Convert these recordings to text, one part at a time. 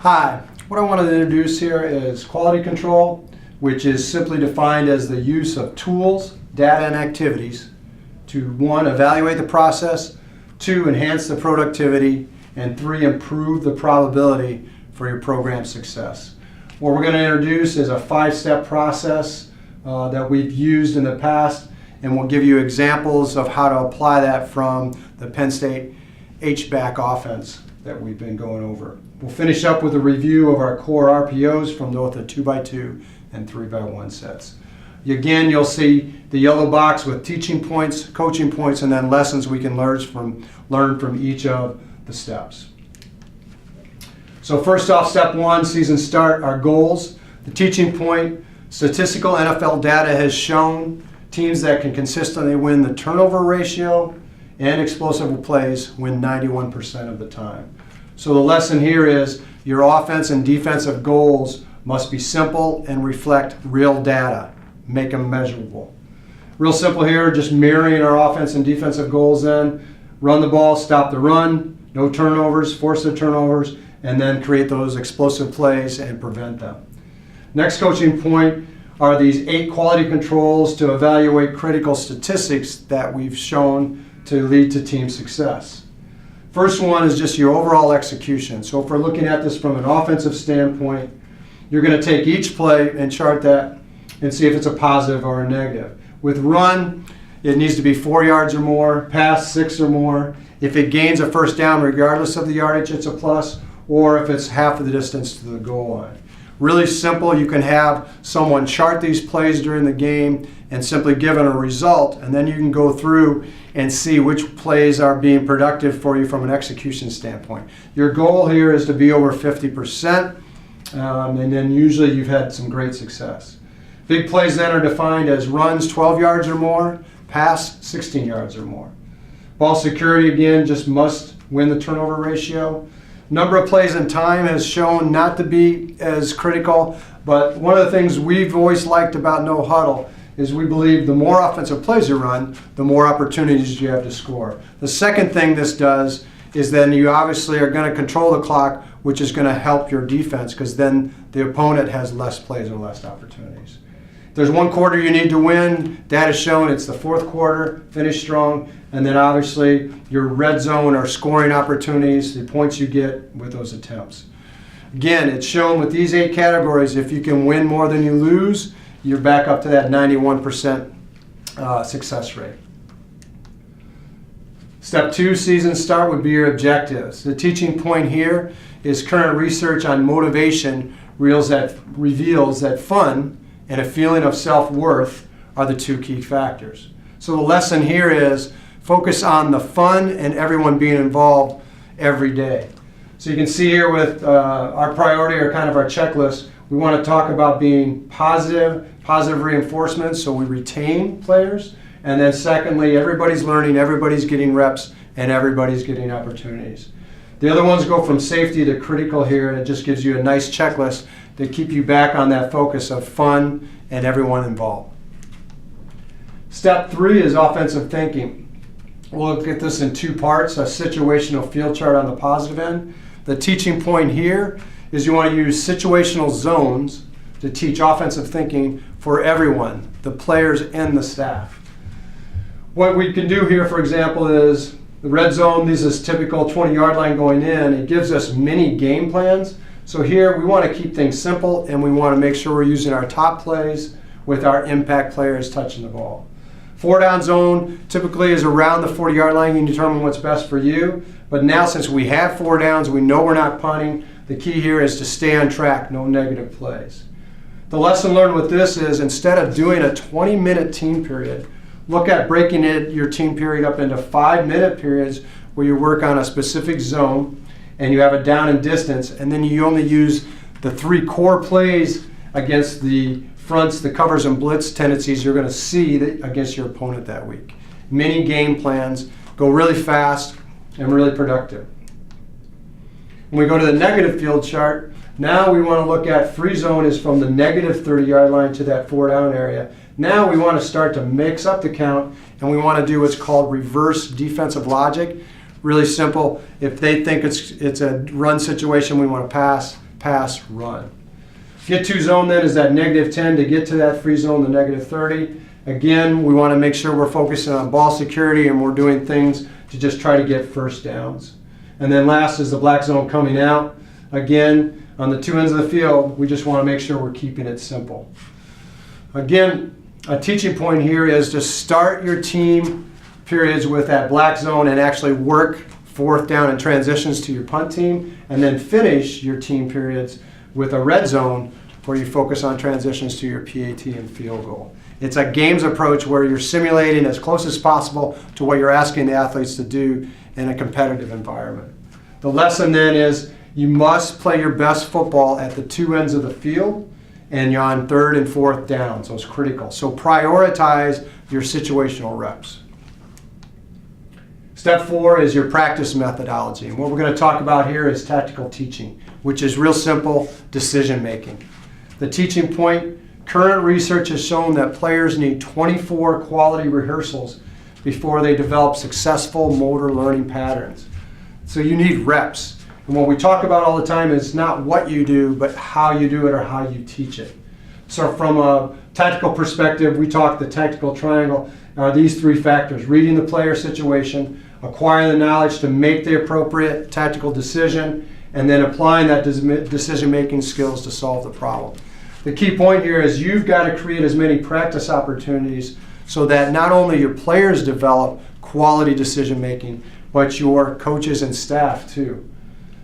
Hi, what I wanted to introduce here is quality control, which is simply defined as the use of tools, data, and activities to 1. Evaluate the process, 2. Enhance the productivity, and 3. Improve the probability for your program success. What we're going to introduce is a 5-step process that we've used in the past, and we'll give you examples of how to apply that from the Penn State HBAC offense that we've been going over. We'll finish up with a review of our core RPOs from both the 2x2 and 3x1 sets. Again, you'll see the yellow box with teaching points, coaching points, and then lessons we can learn from each of the steps. So first off, step 1, season start, our goals. The teaching point, statistical NFL data has shown teams that can consistently win the turnover ratio and explosive plays win 91% of the time. So the lesson here is your offense and defensive goals must be simple and reflect real data. Make them measurable. Real simple here, just mirroring our offense and defensive goals then. Run the ball, stop the run, no turnovers, force the turnovers, and then create those explosive plays and prevent them. Next coaching point are these 8 quality controls to evaluate critical statistics that we've shown to lead to team success. First one is just your overall execution. So if we're looking at this from an offensive standpoint, you're going to take each play and chart that and see if it's a positive or a negative. With run, it needs to be 4 yards or more, pass 6 or more. If it gains a first down regardless of the yardage, it's a plus, or if it's half of the distance to the goal line. Really simple. You can have someone chart these plays during the game and simply give them a result, and then you can go through and see which plays are being productive for you from an execution standpoint. Your goal here is to be over 50%, and then usually you've had some great success. Big plays then are defined as runs 12 yards or more, pass 16 yards or more. Ball security, again, just must win the turnover ratio. Number of plays and time has shown not to be as critical, but one of the things we've always liked about no huddle is we believe the more offensive plays you run, the more opportunities you have to score. The second thing this does is then you obviously are going to control the clock, which is going to help your defense because then the opponent has less plays or less opportunities. There's one quarter you need to win. Data shown it's the 4th quarter, finish strong, and then obviously your red zone or scoring opportunities, the points you get with those attempts. Again, it's shown with these 8 categories, if you can win more than you lose, you're back up to that 91% success rate. Step 2, season start, would be your objectives. The teaching point here is current research on motivation reveals that fun and a feeling of self-worth are the 2 key factors. So the lesson here is focus on the fun and everyone being involved every day. So you can see here with our priority or kind of our checklist, we want to talk about being positive reinforcement so we retain players. And then secondly, everybody's learning, everybody's getting reps, and everybody's getting opportunities. The other ones go from safety to critical here, and it just gives you a nice checklist to keep you back on that focus of fun and everyone involved. Step 3 is offensive thinking. We'll look at this in 2 parts, a situational field chart on the positive end. The teaching point here is you want to use situational zones to teach offensive thinking for everyone, the players and the staff. What we can do here, for example, is the red zone. This is typical 20-yard line going in. It gives us mini game plans. So here we want to keep things simple and we want to make sure we're using our top plays with our impact players touching the ball. 4-down zone typically is around the 40-yard line. You can determine what's best for you. But now since we have 4 downs, we know we're not punting. The key here is to stay on track, no negative plays. The lesson learned with this is instead of doing a 20-minute team period, look at breaking your team period up into 5-minute periods where you work on a specific zone and you have a down and distance, and then you only use the 3 core plays against the fronts, the covers, and blitz tendencies you're going to see against your opponent that week. Mini game plans, go really fast and really productive. When we go to the negative field chart, now we want to look at free zone is from the negative 30-yard line to that 4-down area. Now we want to start to mix up the count, and we want to do what's called reverse defensive logic. Really simple. If they think it's a run situation, we want to pass. pass, run. Get to zone then is that -10 to get to that free zone, the -30. Again, we want to make sure we're focusing on ball security and we're doing things to just try to get first downs. And then last is the black zone coming out. Again, on the two ends of the field, we just want to make sure we're keeping it simple. Again, a teaching point here is to start your team periods with that black zone and actually work fourth down and transitions to your punt team, and then finish your team periods with a red zone where you focus on transitions to your PAT and field goal. It's a games approach where you're simulating as close as possible to what you're asking the athletes to do in a competitive environment. The lesson then is you must play your best football at the two ends of the field, and you're on third and fourth down, so it's critical. So prioritize your situational reps. Step 4 is your practice methodology. And what we're going to talk about here is tactical teaching, which is real simple decision making. The teaching point, current research has shown that players need 24 quality rehearsals before they develop successful motor learning patterns. So you need reps. And what we talk about all the time is not what you do, but how you do it or how you teach it. So from a tactical perspective, we talk the tactical triangle are these three factors: reading the player situation, acquiring the knowledge to make the appropriate tactical decision, and then applying that decision-making skills to solve the problem. The key point here is you've got to create as many practice opportunities so that not only your players develop quality decision-making, but your coaches and staff too.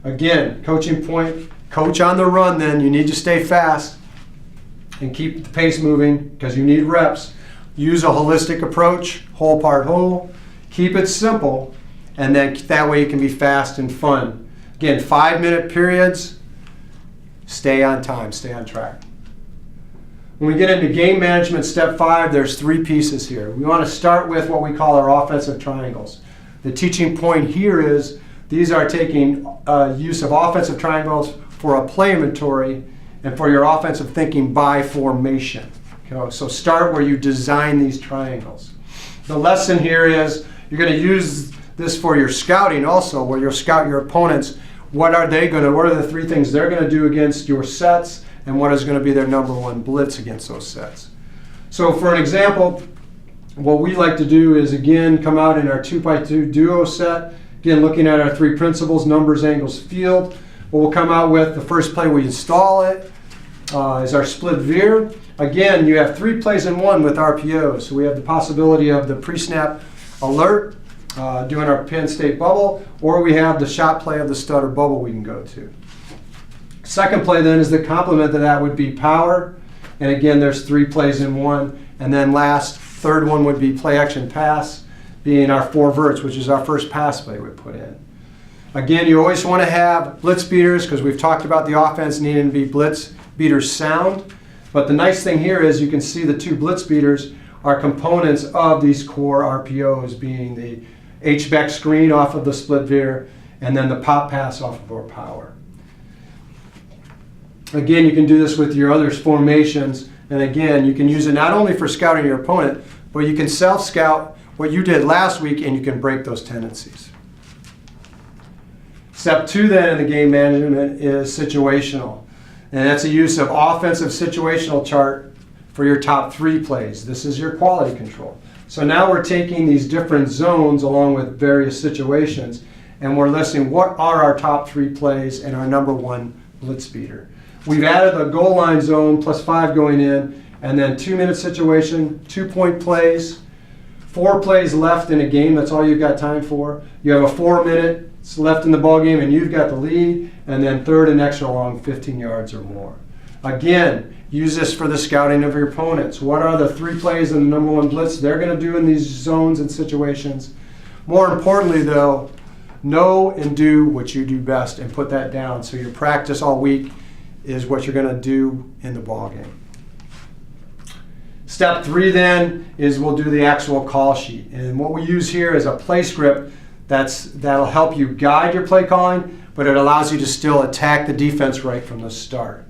Again, coaching point, coach on the run then. You need to stay fast and keep the pace moving because you need reps. Use a holistic approach, whole part whole. Keep it simple, and then that way you can be fast and fun. Again, 5-minute periods. Stay on time, stay on track. When we get into game management, step 5, there's 3 pieces here. We want to start with what we call our offensive triangles. The teaching point here is these are taking use of offensive triangles for a play inventory and for your offensive thinking by formation. Okay, so start where you design these triangles. The lesson here is you're going to use this for your scouting also, where you'll scout your opponents. What are the 3 things they're going to do against your sets, and what is going to be their number 1 blitz against those sets. So for an example, what we like to do is, again, come out in our 2x2 duo set. Again, looking at our 3 principles: numbers, angles, field. What we'll come out with, the first play we install it, is our split veer. Again, you have 3 plays in 1 with RPOs. So we have the possibility of the pre-snap alert, doing our Penn State bubble, or we have the shot play of the stutter bubble we can go to. Second play then is the complement to that would be power. And again, there's 3 plays in 1. And then last, third one would be play action pass, being our 4 verts, which is our first pass play we put in. Again, you always want to have blitz beaters because we've talked about the offense needing to be blitz beaters sound. But the nice thing here is you can see the 2 blitz beaters are components of these core RPOs, being the H-back screen off of the split veer and then the pop pass off of our power. Again, you can do this with your other formations. And again, you can use it not only for scouting your opponent, but you can self-scout what you did last week and you can break those tendencies. Step 2 then in the game management is situational. And that's the use of offensive situational chart for your top 3 plays. This is your quality control. So now we're taking these different zones along with various situations, and we're listing what are our top 3 plays and our number 1 blitz beater. We've added the goal line zone plus 5 going in, and then 2-minute situation, 2-point plays, 4 plays left in a game. That's all you've got time for. You have a 4 minutes left in the ball game, and you've got the lead, and then third and extra long, 15 yards or more. Again, use this for the scouting of your opponents. What are the 3 plays in the number 1 blitz they're going to do in these zones and situations? More importantly, though, know and do what you do best and put that down. So your practice all week is what you're going to do in the ball game. Step 3 then is we'll do the actual call sheet. And what we use here is a play script that'll help you guide your play calling, but it allows you to still attack the defense right from the start.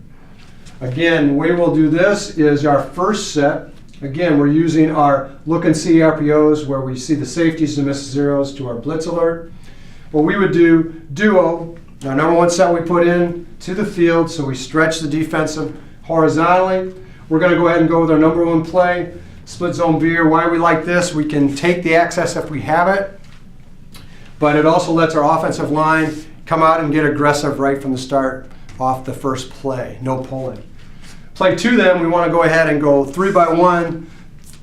Again, the way we'll do this is our first set. Again, we're using our look and see RPOs where we see the safeties and miss zeros to our blitz alert. What we would do duo, our number 1 set we put in, to the field. So we stretch the defensive horizontally. We're going to go ahead and go with our number one play, split zone veer. Why we like this, we can take the access if we have it, but it also lets our offensive line come out and get aggressive right from the start off the first play, no pulling. Play 2 then, we want to go ahead and go 3-by-1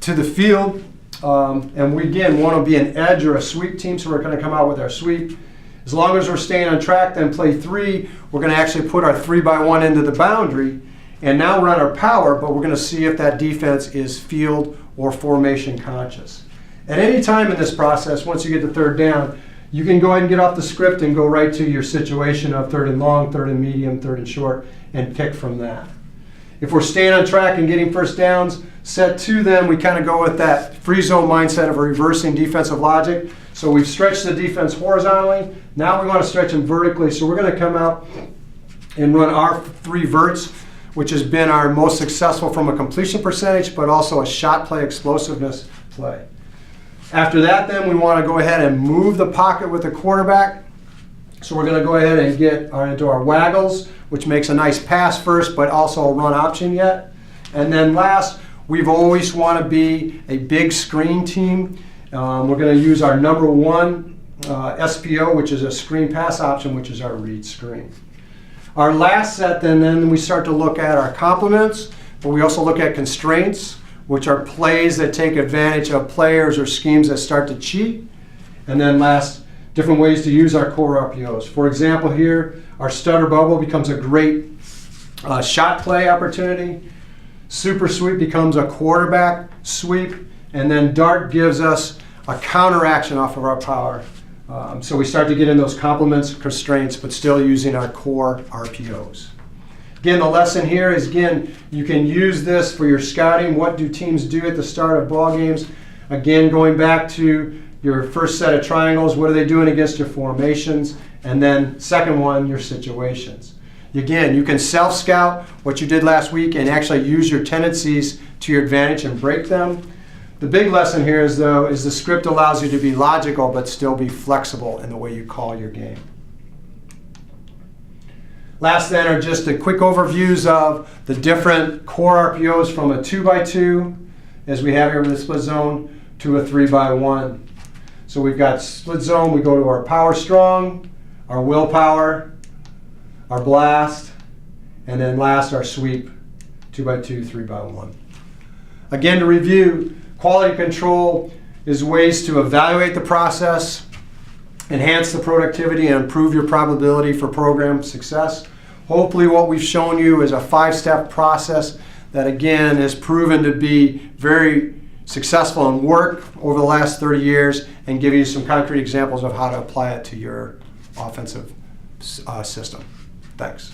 to the field. And we again want to be an edge or a sweep team, so we're going to come out with our sweep. As long as we're staying on track, then play 3, we're going to actually put our 3-by-1 into the boundary. And now we're on our power, but we're going to see if that defense is field or formation conscious. At any time in this process, once you get to third down, you can go ahead and get off the script and go right to your situation of third and long, third and medium, third and short, and pick from that. If we're staying on track and getting first downs, set 2 then, we kind of go with that free zone mindset of reversing defensive logic. So we've stretched the defense horizontally. Now we want to stretch them vertically. So we're going to come out and run our 3 verts, which has been our most successful from a completion percentage, but also a shot play explosiveness play. After that, then, we want to go ahead and move the pocket with the quarterback. So we're going to go ahead and get into our waggles, which makes a nice pass first, but also a run option yet. And then last, we've always want to be a big screen team. We're going to use our number 1 SPO, which is a screen pass option, which is our read screen. Our last set, then we start to look at our complements, but we also look at constraints, which are plays that take advantage of players or schemes that start to cheat. And then last, different ways to use our core RPOs. For example here, our stutter bubble becomes a great shot play opportunity. Super sweep becomes a quarterback sweep. And then dart gives us a counteraction off of our power. So we start to get in those complements, constraints, but still using our core RPOs. Again, the lesson here is, again, you can use this for your scouting. What do teams do at the start of ball games? Again, going back to your first set of triangles, what are they doing against your formations? And then second one, your situations. Again, you can self-scout what you did last week and actually use your tendencies to your advantage and break them. The big lesson here is, though, is the script allows you to be logical but still be flexible in the way you call your game. Last then are just a quick overviews of the different core RPOs from a 2-by-2, as we have here with the split zone, to a 3-by-1. So we've got split zone, we go to our power strong, our willpower, our blast, and then last our sweep, 2-by-2, 3-by-1. Again, to review, quality control is ways to evaluate the process, enhance the productivity, and improve your probability for program success. Hopefully what we've shown you is a 5-step process that, again, is proven to be very successful in work over the last 30 years, and give you some concrete examples of how to apply it to your offensive system. Thanks.